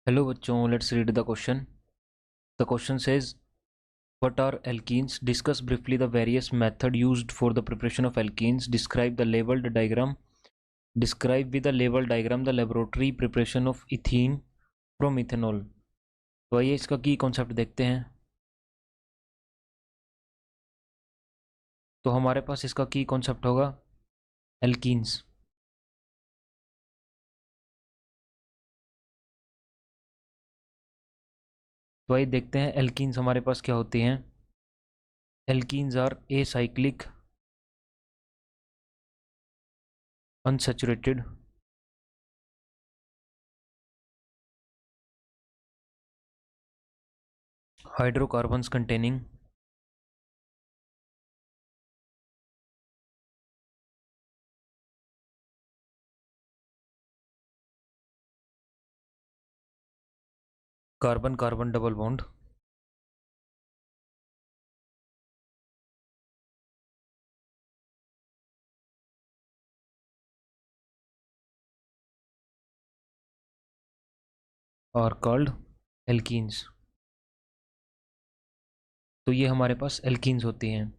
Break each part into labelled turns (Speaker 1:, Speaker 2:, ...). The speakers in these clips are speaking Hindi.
Speaker 1: Hello बच्चों, let's read the question. The question says, what are alkenes? Discuss briefly the various method used for the preparation of alkenes. Describe the labeled diagram. Describe with the label diagram the laboratory preparation of ethene from ethanol. तो आइए इसका की कॉन्सेप्ट देखते हैं. तो हमारे पास इसका की कॉन्सेप्ट होगा एल्कीन्स. तो आइए देखते हैं एल्कीन्स हमारे पास क्या होती हैं. Alkenes are acyclic unsaturated hydrocarbons containing carbon carbon double bond are called alkenes. तो ये हमारे पास एल्कीन्स होती हैं.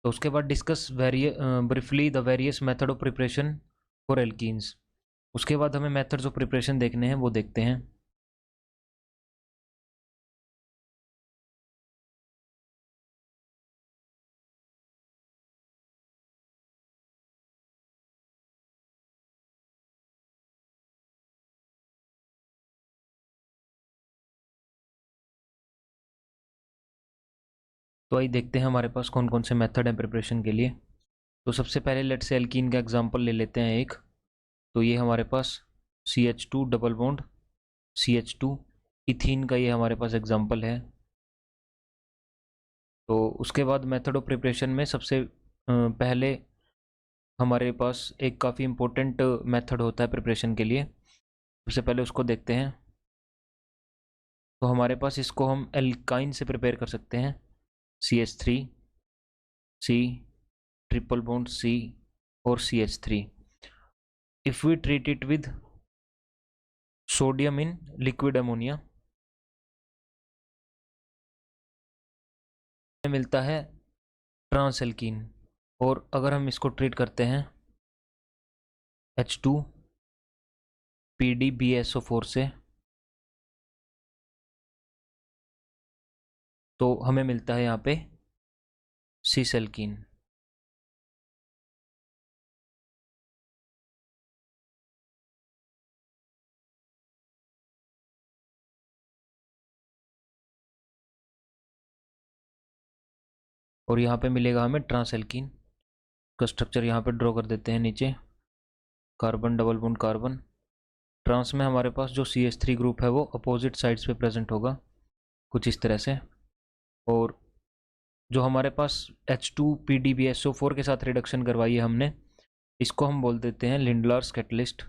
Speaker 1: तो उसके बाद discuss briefly the various method of preparation for alkenes. उसके बाद हमें मेथड्स ऑफ प्रिपरेशन देखने हैं, वो देखते हैं. तो आइए देखते हैं हमारे पास कौन कौन से मेथड हैं प्रिपरेशन के लिए. तो सबसे पहले लेट से एल्कीन का एग्जांपल ले लेते हैं एक. तो ये हमारे पास CH2 double bond CH2 ethene का ये हमारे पास एग्जांपल है. तो उसके बाद मेथड ऑफ प्रिपरेशन में सबसे पहले हमारे पास एक काफ़ी इम्पोर्टेंट मेथड होता है प्रिपरेशन के लिए. सबसे पहले उसको देखते हैं. तो हमारे पास इसको हम एल्काइन से प्रिपेयर कर सकते हैं. CH3 C triple bond C और CH3. If we treat it with sodium in liquid ammonia मिलता है ट्रांस एल्कीन. और अगर हम इसको ट्रीट करते हैं H2 PDBSO4 से तो हमें मिलता है यहाँ पे सिस एल्कीन. और यहाँ पे मिलेगा हमें ट्रांस एल्कीन. का स्ट्रक्चर यहाँ पे ड्रॉ कर देते हैं नीचे. Carbon double bond carbon. Trans में हमारे पास जो CH3 ग्रुप है वो अपोजिट साइड्स पे प्रेजेंट होगा कुछ इस तरह से. और जो हमारे पास H2 PDBSO4 के साथ रिडक्शन करवाई है हमने, इसको हम बोल देते हैं लिंडलार्स कैटलिस्ट.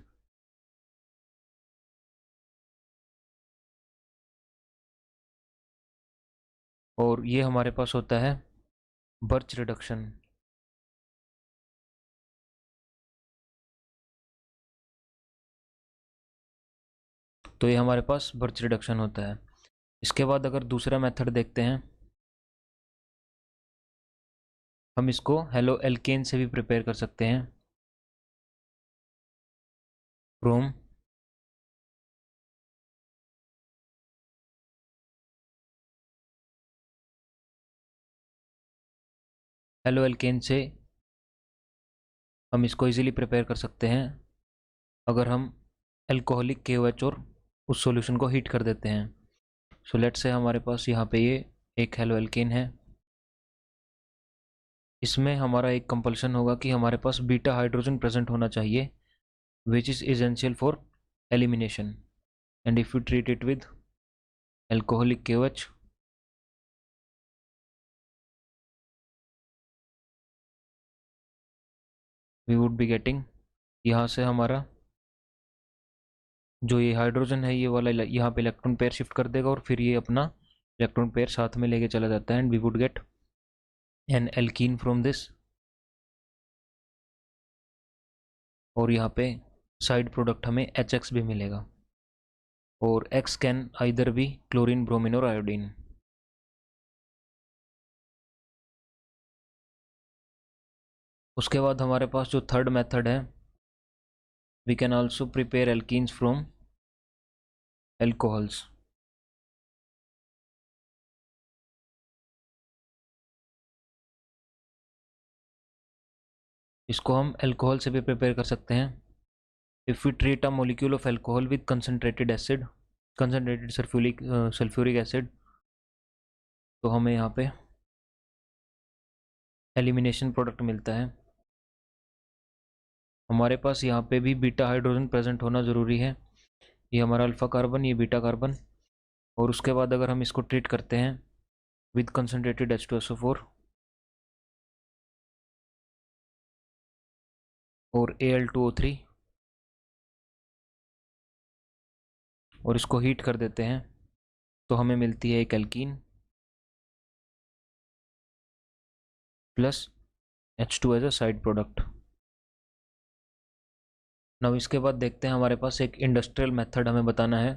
Speaker 1: और ये हमारे पास होता है बर्च रिडक्शन. तो ये हमारे पास बर्च रिडक्शन होता है. इसके बाद अगर दूसरा मेथड देखते हैं, हम इसको हेलो एल्केन से भी प्रिपेयर कर सकते हैं. फ्रॉम हेलो एल्केन से हम इसको इजीली प्रिपेयर कर सकते हैं अगर हम अल्कोहलिक KOH और उस सॉल्यूशन को हीट कर देते हैं. सो लेट से हमारे पास यहाँ पे ये एक हेलो एल्केन है. इसमें हमारा एक कंपल्शन होगा कि हमारे पास बीटा हाइड्रोजन प्रेजेंट होना चाहिए which is essential for elimination. And if you treat it with alcoholic KOH we would be getting, यहाँ से हमारा जो ये हाइड्रोजन है ये वाला यहाँ पे इलेक्ट्रॉन पेयर शिफ्ट कर देगा और फिर ये अपना इलेक्ट्रॉन पेयर साथ में लेके चला जाता है. And we would get an alkene from this. और यहाँ पे साइड प्रोडक्ट हमें HX भी मिलेगा. और X can either be chlorine, bromine और आयोडीन। उसके बाद हमारे पास जो थर्ड मेथड है, we can also prepare alkenes from alcohols. इसको हम अल्कोहल से भी प्रिपेयर कर सकते हैं। If we treat a molecule of alcohol with concentrated acid, concentrated sulphuric acid, तो हमें यहाँ पे एलिमिनेशन प्रोडक्ट मिलता है। हमारे पास यहाँ पे भी बीटा हाइड्रोजन प्रेजेंट होना ज़रूरी है। ये हमारा अल्फ़ा कार्बन, ये बीटा कार्बन। और उसके बाद अगर हम इसको ट्रीट करते हैं विद कंसनट्रेटेड H2SO4 और Al2O3 और इसको हीट कर देते हैं, तो हमें मिलती है एक alkene plus H2 as a side product. Now इसके बाद देखते हैं, हमारे पास एक इंडस्ट्रियल मेथड हमें बताना है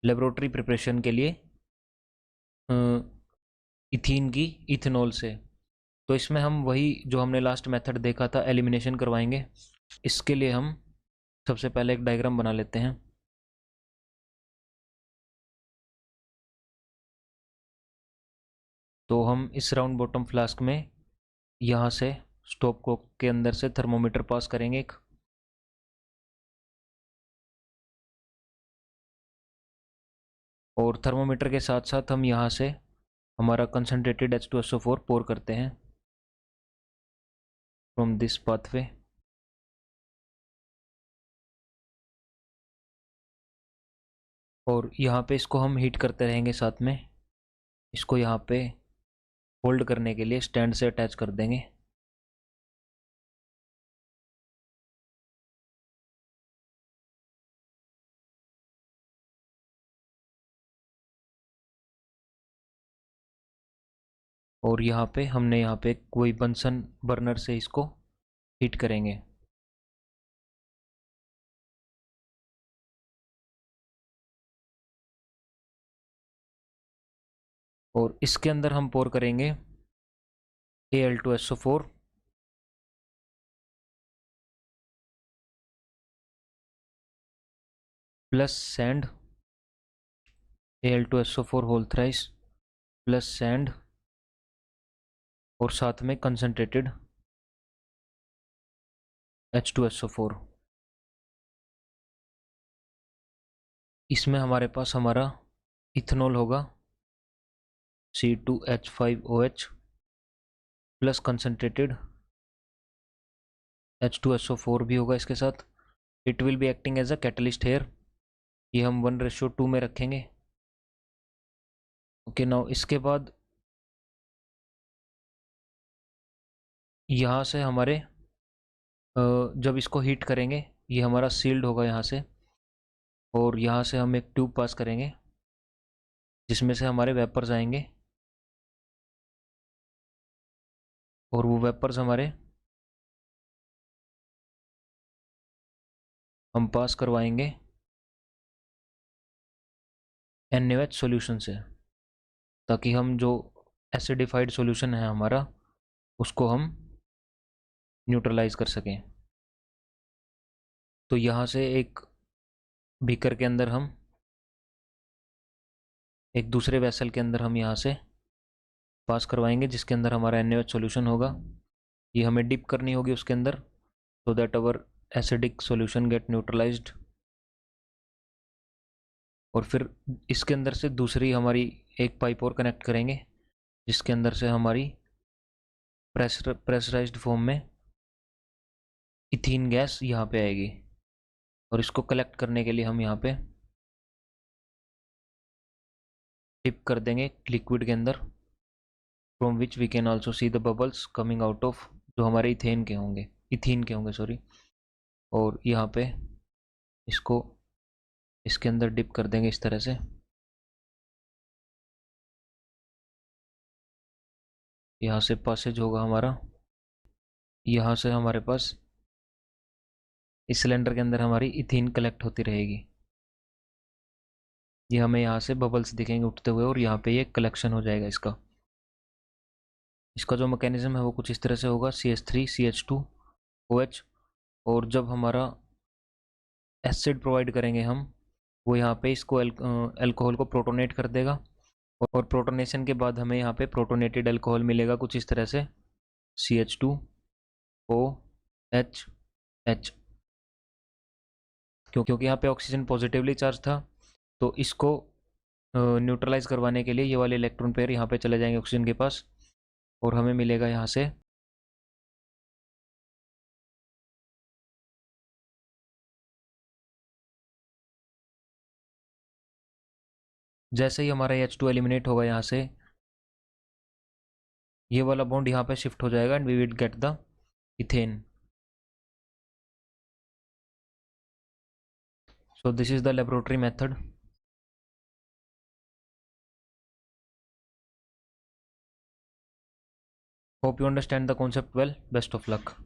Speaker 1: लेबोरेटरी प्रिपरेशन के लिए इथीन की इथेनॉल से। तो इसमें हम वही जो हमने लास्ट मेथड देखा था, एलिमिनेशन करवाएंगे। इसके लिए हम सबसे पहले एक डायग्राम बना लेते हैं। तो हम इस राउंड बॉटम फ्लास्क में यहाँ से स्टॉप कोक के अंदर से थर्मोमीटर पास करेंगे एक, और थर्मोमीटर के साथ साथ हम यहाँ से हमारा कंसनट्रेटेड H2SO4 पोर करते हैं फ्रॉम दिस पाथवे। और यहाँ पे इसको हम हीट करते रहेंगे साथ में। इसको यहाँ पे होल्ड करने के लिए स्टैंड से अटैच कर देंगे। और यहाँ पे हमने यहाँ पे कोई बंसन बर्नर से इसको हीट करेंगे। और इसके अंदर हम पोर करेंगे Al2SO4 plus sand, Al2SO4 whole thrice plus sand, और साथ में कंसनट्रेटेड H2SO4। इसमें हमारे पास हमारा इथेनॉल होगा C2H5OH प्लस कंसनट्रेटेड H2SO4 भी होगा इसके साथ। It will be acting as a catalyst here. ये हम 1:2 में रखेंगे। ओके, नाउ इसके बाद यहाँ से हमारे जब इसको हीट करेंगे, ये हमारा सील्ड होगा यहाँ से, और यहाँ से हम एक ट्यूब पास करेंगे जिसमें से हमारे वेपर्स आएंगे, और वो वेपर्स हमारे हम पास करवाएंगे NaOH सॉल्यूशन से, ताकि हम जो एसिडिफाइड सॉल्यूशन है हमारा उसको हम न्यूट्रलाइज कर सकें। तो यहाँ से एक बीकर के अंदर हम, एक दूसरे वेसल के अंदर हम यहाँ से पास करवाएंगे जिसके अंदर हमारा NaOH सॉल्यूशन होगा। ये हमें डिप करनी होगी उसके अंदर, so that our acidic solution get neutralised. और फिर इसके अंदर से दूसरी हमारी एक पाइप और कनेक्ट करेंगे जिसके अंदर से हमारी प्रेशराइज्ड फॉर्म में इथीन गैस यहाँ पे आएगी। और इसको कलेक्ट करने के लिए हम यहाँ पे डिप कर देंगे लिक्विड के अंदर, from which we can also see the bubbles coming out of, जो हमारे इथेन के होंगे, इथीन के होंगे सॉरी। और यहाँ पे इसको इसके अंदर डिप कर देंगे इस तरह से। यहाँ से पासेज होगा हमारा, यहाँ से हमारे पास इस सिलेंडर के अंदर हमारी इथीन कलेक्ट होती रहेगी। ये हमें यहाँ से बबल्स दिखेंगे उठते हुए और यहाँ पे ये कलेक्शन हो जाएगा इसका। इसका जो मैकेनिज्म है वो कुछ इस तरह से होगा, CH3CH2OH, और जब हमारा एसिड प्रोवाइड करेंगे हम, वो यहाँ पे इसको अल्कोहल को प्रोटोनेट कर देगा, और प्रोटोनेशन के बाद हमें यहाँ पे प्रोटोनेटेड अल्कोहल मिलेगा कुछ इस तरह से, CH2OH। क्योंकि यहाँ पे ऑक्सीजन पॉजिटिवली चार्ज था, तो इसको न्यूट्रलाइज करवाने के लिए ये वाले इलेक्ट्रॉन पेयर यहाँ पे चले जाएंगे ऑक्सीजन के पास, और हमें मिलेगा यहाँ से जैसे ही हमारा H2 एलिमिनेट होगा यहाँ से, ये वाला बॉन्ड यहाँ पे शिफ्ट हो जाएगा and we will get the ethane. So this is the laboratory method. Hope you understand the concept well. Best of luck.